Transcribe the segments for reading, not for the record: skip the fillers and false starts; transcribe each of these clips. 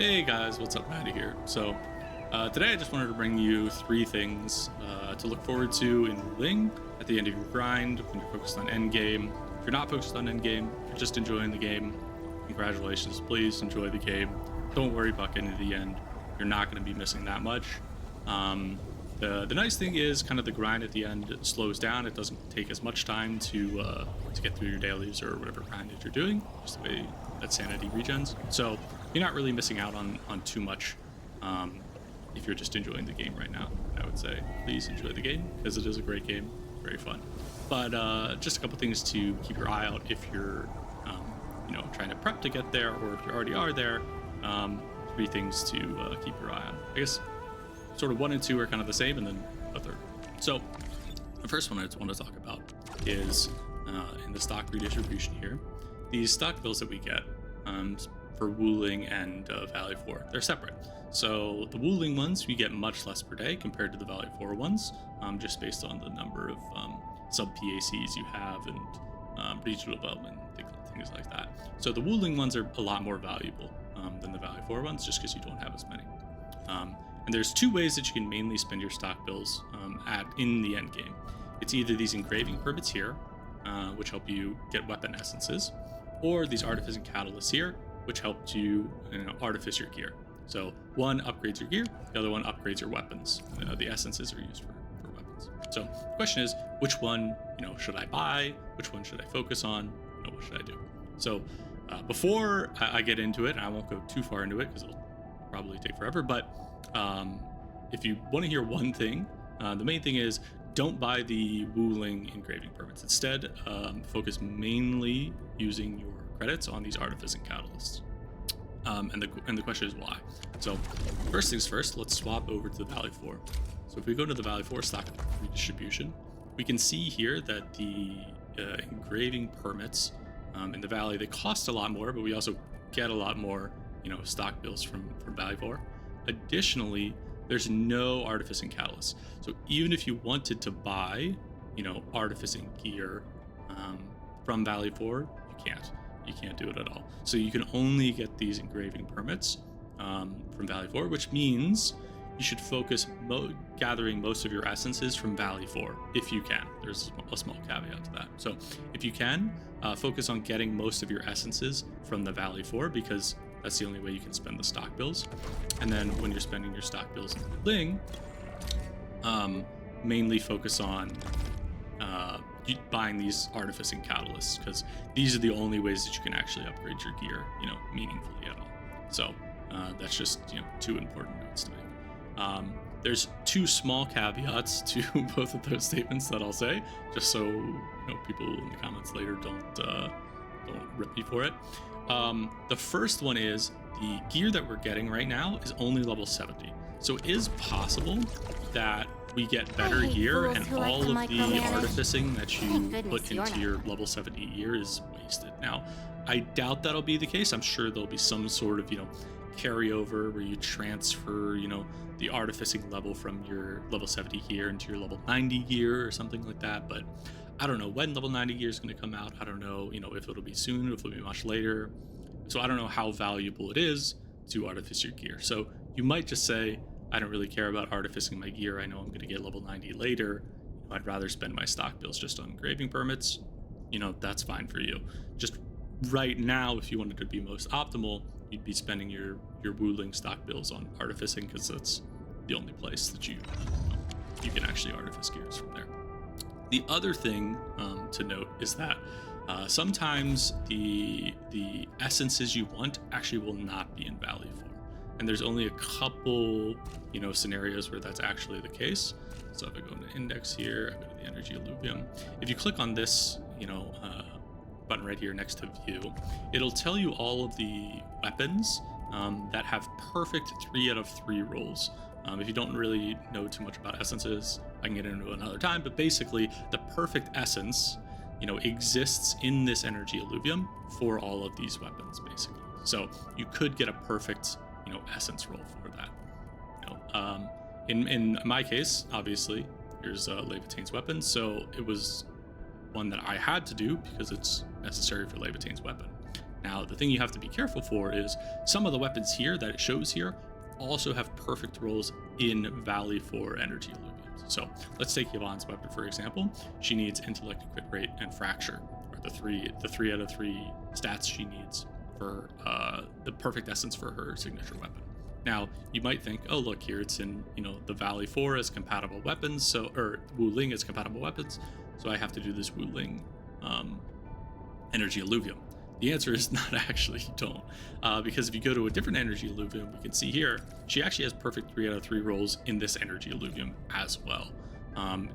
Hey guys, what's up? Maddie here. Today I just wanted to bring you three things to look forward to in ruling at the end of your grind when you're focused on endgame. If you're not focused on endgame, you're just enjoying the game, congratulations. Please enjoy the game. Don't worry about getting to the end. You're not going to be missing that much. The nice thing is kind of the grind at the end slows down. It doesn't take as much time to get through your dailies or whatever grind that you're doing, just the way that sanity regens. So you're not really missing out on too much if you're just enjoying the game right now. I would say please enjoy the game because it is a great game, very fun. But just a couple things to keep your eye out if you're trying to prep to get there, or if you already are there. Three things to keep your eye on. I guess sort of one and two are kind of the same, and then a third. So the first one I just want to talk about is in the stock redistribution here. These stock bills that we get for Wuling and Valley 4, they're separate. So the Wuling ones, we get much less per day compared to the Valley 4 ones, just based on the number of sub-PACs you have and regional development, things like that. So the Wuling ones are a lot more valuable than the Valley 4 ones, just because you don't have as many. And there's two ways that you can mainly spend your stock bills in the end game. It's either these engraving permits here, which help you get weapon essences, or these artificing catalysts here, which help you, artifice your gear. So one upgrades your gear, the other one upgrades your weapons. The essences are used for weapons. So the question is, which one should I buy? Which one should I focus on? What should I do? So before I get into it, and I won't go too far into it because it'll probably take forever, but if you want to hear one thing, the main thing is don't buy the Wuling engraving permits. Instead, focus mainly using your credits on these artificing catalysts. And the question is why. So first things first, let's swap over to the Valley 4. So if we go to the Valley 4 stock redistribution, we can see here that the engraving permits in the Valley, they cost a lot more, but we also get a lot more stock bills from Valley 4. Additionally, there's no artificing catalyst. So even if you wanted to buy, artificing gear from Valley 4, you can't. You can't do it at all. So you can only get these engraving permits from Valley 4, which means you should focus gathering most of your essences from Valley 4 if you can. There's a small caveat to that. So if you can, focus on getting most of your essences from the Valley 4, because that's the only way you can spend the stock bills. And then when you're spending your stock bills in Ling, mainly focus on buying these artificing catalysts, because these are the only ways that you can actually upgrade your gear, meaningfully at all. So that's just two important notes to make. There's two small caveats to both of those statements that I'll say, just so people in the comments later don't rip me for it. The first one is the gear that we're getting right now is only level 70. So it is possible that we get better gear and all of the artificing that you put into your level 70 gear is wasted. Now, I doubt that'll be the case. I'm sure there'll be some sort of, carryover where you transfer, the artificing level from your level 70 gear into your level 90 gear or something like that. But I don't know when level 90 gear is going to come out. I don't know, if it'll be soon, if it'll be much later. So I don't know how valuable it is to artifice your gear. So you might just say, I don't really care about artificing my gear. I know I'm going to get level 90 later. I'd rather spend my stock bills just on engraving permits. That's fine for you. Just right now, if you wanted to be most optimal, you'd be spending your Wuling stock bills on artificing, because that's the only place that you can actually artifice gears from there. The other thing to note is that sometimes the essences you want actually will not be in Valley 4. And there's only a couple, scenarios where that's actually the case. So if I go into index here, I go to the energy alluvium. If you click on this, button right here next to view, it'll tell you all of the weapons that have perfect 3 out of 3 rolls. If you don't really know too much about essences, I can get into it another time, but basically the perfect essence, exists in this energy alluvium for all of these weapons, basically. So you could get a perfect, essence roll for that. In my case, obviously, here's Levitane's weapon, so it was one that I had to do because it's necessary for Levitane's weapon. Now, the thing you have to be careful for is some of the weapons here that it shows here also have perfect rolls in Valley 4 energy illuviums. So let's take Yvonne's weapon, for example. She needs intellect, crit rate, and fracture, or the three out of three stats she needs for the perfect essence for her signature weapon. Now, you might think, oh, look here, it's in, the Valley 4 as compatible weapons, or Wu Ling as compatible weapons, so I have to do this Wu Ling energy illuvium. The answer is not actually, you don't. Because if you go to a different energy illuvium, we can see here, she actually has perfect 3 out of 3 rolls in this energy illuvium as well.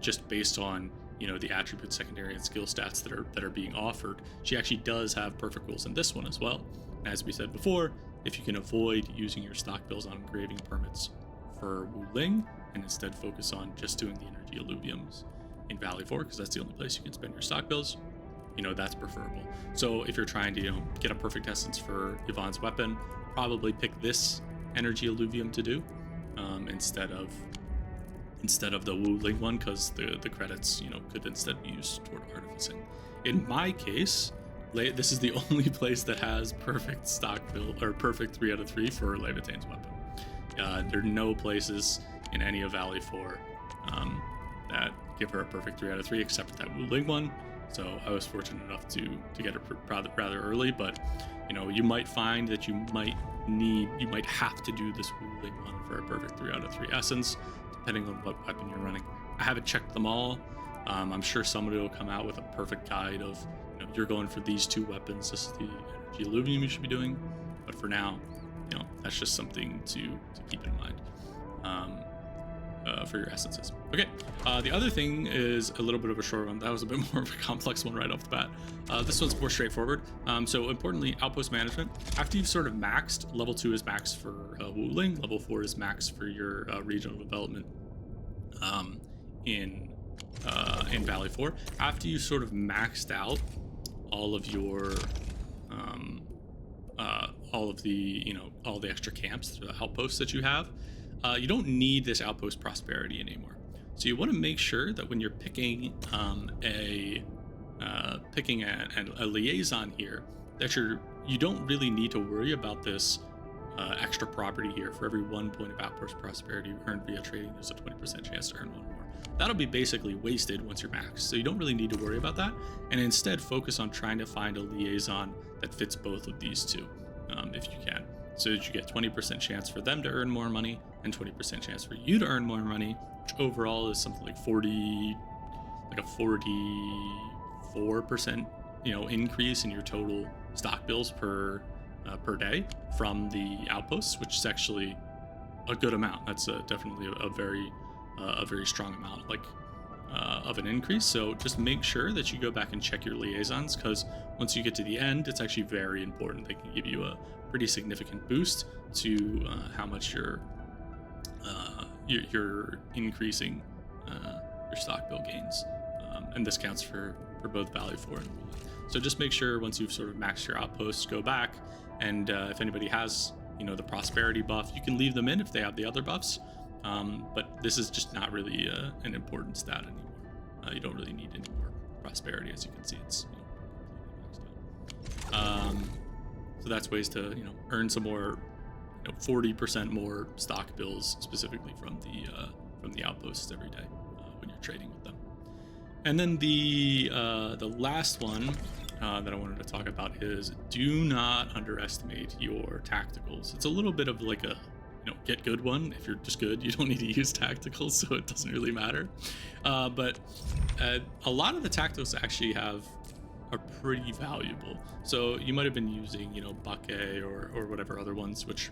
Just based on, the attribute, secondary, and skill stats that are being offered, she actually does have perfect rolls in this one as well. And as we said before, if you can avoid using your stock bills on engraving permits for Wu Ling, and instead focus on just doing the energy illuviums in Valley 4, because that's the only place you can spend your stock bills, that's preferable. So if you're trying to, get a perfect essence for Yvonne's weapon, probably pick this energy illuvium to do instead of the Wu Ling one, because the credits, could instead be used toward artificing. In my case, this is the only place that has perfect stock build or perfect 3 out of 3 for Levitane's weapon. There are no places in any of Valley 4 that give her a perfect 3 out of 3 except that Wu Ling one. So I was fortunate enough to get it rather early, but you might find that you might have to do this Wu Ling one for a perfect 3 out of 3 essence, depending on what weapon you're running. I haven't checked them all. I'm sure somebody will come out with a perfect guide of, you're going for these 2 weapons, this is the energy illuvium you should be doing. But for now, that's just something to keep in mind. For your essences. Okay, the other thing is a little bit of a short one. That was a bit more of a complex one right off the bat. This one's more straightforward. So importantly, outpost management. After you've sort of maxed, level 2 is max for Wu Ling, level 4 is max for your regional development in Valley 4. After you sort of maxed out all of your all the extra camps, the outposts that you have, you don't need this outpost prosperity anymore. So you want to make sure that when you're picking a liaison here, that you don't really need to worry about this extra property here. For every 1 point of outpost prosperity earned via trading, there's a 20% chance to earn 1 more. That'll be basically wasted once you're maxed. So you don't really need to worry about that, and instead focus on trying to find a liaison that fits both of these two, if you can. So that you get 20% chance for them to earn more money and 20% chance for you to earn more money, which overall is something like 44%, increase in your total stock bills per day from the outposts, which is actually a good amount. That's definitely a very strong amount, of an increase. So just make sure that you go back and check your liaisons, because once you get to the end, it's actually very important. They can give you a pretty significant boost to how much you're increasing your stock bill gains, and this counts for both Valley 4 and Wu Ling. So just make sure once you've sort of maxed your outposts, go back, and if anybody has the prosperity buff, you can leave them in if they have the other buffs, but this is just not really an important stat anymore. You don't really need any more prosperity. As you can see, it's completely maxed out. So that's ways to earn some more, 40% more stock bills specifically from the outposts every day when you're trading with them. And then the last one that I wanted to talk about is, do not underestimate your tacticals. It's a little bit of like a get good one. If you're just good, you don't need to use tacticals, so it doesn't really matter. But a lot of the tacticals actually are pretty valuable. So you might have been using, Bucket or whatever other ones, which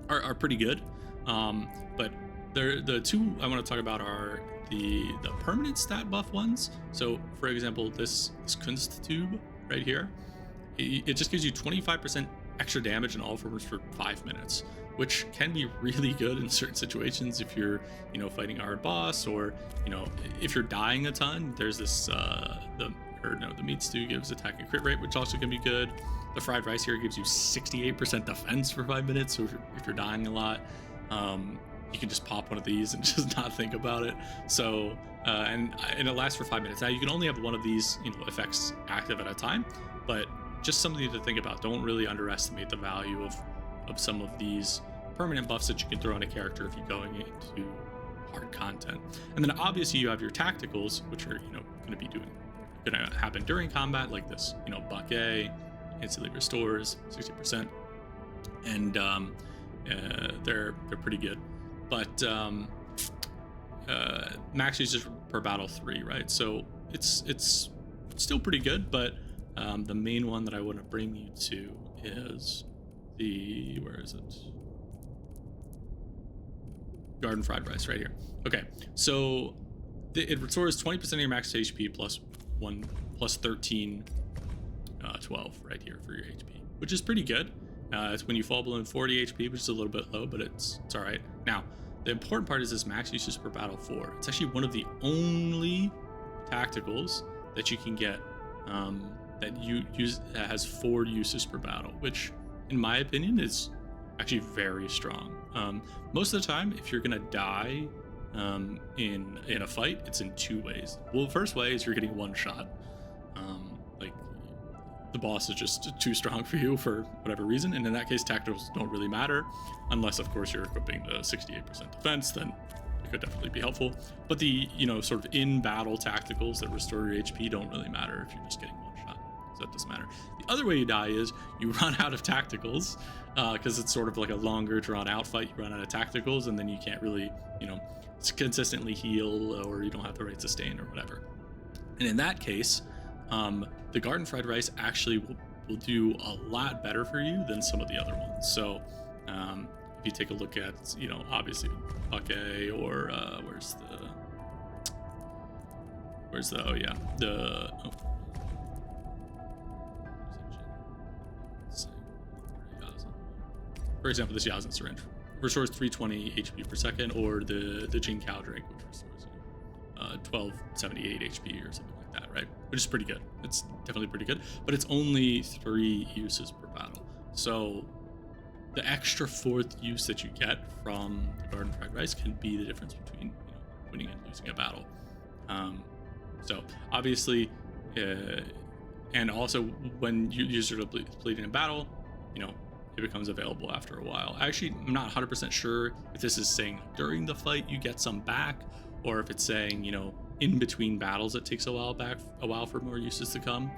are pretty good. But the 2 I want to talk about are the permanent stat buff ones. So for example, this Kunsttube right here, it just gives you 25% extra damage in all forms for 5 minutes, which can be really good in certain situations if you're fighting a hard boss, or if you're dying a ton. There's this the meat stew gives attack and crit rate, which also can be good. The fried rice here gives you 68% defense for 5 minutes, so if you're dying a lot, you can just pop one of these and just not think about it. So and it lasts for 5 minutes. Now you can only have one of these effects active at a time, but just something to think about. Don't really underestimate the value of some of these permanent buffs that you can throw on a character if you're going into hard content. And then obviously you have your tacticals, which are going to happen during combat, like this buck A instantly restores 60%, and they're pretty good. But max usage per battle 3, right? So it's still pretty good, but the main one that I want to bring you to is where is it? Garden fried rice right here. Okay, so it restores 20% of your max HP plus 13 12 right here for your HP, which is pretty good. It's when you fall below 40 HP, which is a little bit low, but it's all right. Now, the important part is this max usage per battle 4. It's actually one of the only tacticals that you can get that has 4 uses per battle, which in my opinion is actually very strong. Most of the time, if you're gonna die in a fight, it's in 2 ways. Well, the first way is you're getting one shot. Like the boss is just too strong for you for whatever reason, and in that case tacticals don't really matter, unless of course you're equipping the 68% defense, then it could definitely be helpful. But the sort of in battle tacticals that restore your HP don't really matter if you're just getting one shot, so that doesn't matter. The other way you die is you run out of tacticals, because it's sort of like a longer drawn out fight. You run out of tacticals, and then you can't really consistently heal, or you don't have the right sustain or whatever. And in that case, the garden fried rice actually will do a lot better for you than some of the other ones. So if you take a look at obviously Bucket or for example, this Yasin syringe restores 320 HP per second, or the Jin Cow drink, which restores 1278 HP or something like that, right? Which is pretty good. It's definitely pretty good, but it's only 3 uses per battle. So the extra 4th use that you get from the garden fried rice can be the difference between winning and losing a battle. So obviously, and also when you use it bleeding in battle, it becomes available after a while. Actually, I'm not 100% sure if this is saying during the fight you get some back, or if it's saying in between battles it takes a while for more uses to come.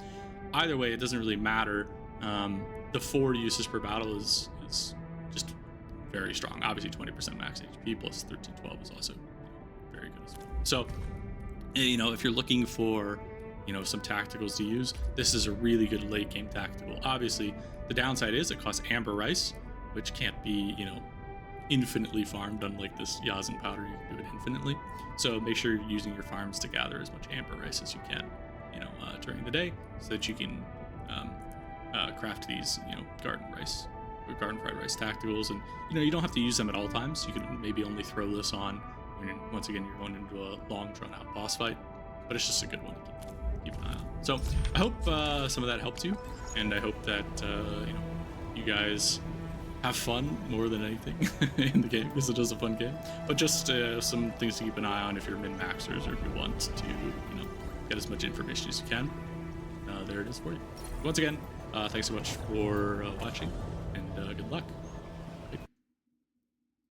Either way, it doesn't really matter. The 4 uses per battle is just very strong. Obviously 20% max HP plus 1312 is also very good as well. So if you're looking for some tacticals to use, this is a really good late game tactical. Obviously the downside is it costs amber rice, which can't be infinitely farmed, unlike this Yasin powder. You can do it infinitely, so make sure you're using your farms to gather as much amber rice as you can during the day, so that you can craft these garden fried rice tacticals. And you don't have to use them at all times. You can maybe only throw this on when once again you're going into a long drawn out boss fight, but it's just a good one to keep an eye on. So I hope some of that helped you, and I hope that you guys have fun more than anything in the game, because it is a fun game. But just some things to keep an eye on if you're min-maxers, or if you want to get as much information as you can. There it is for you. Once again, thanks so much for watching, and good luck.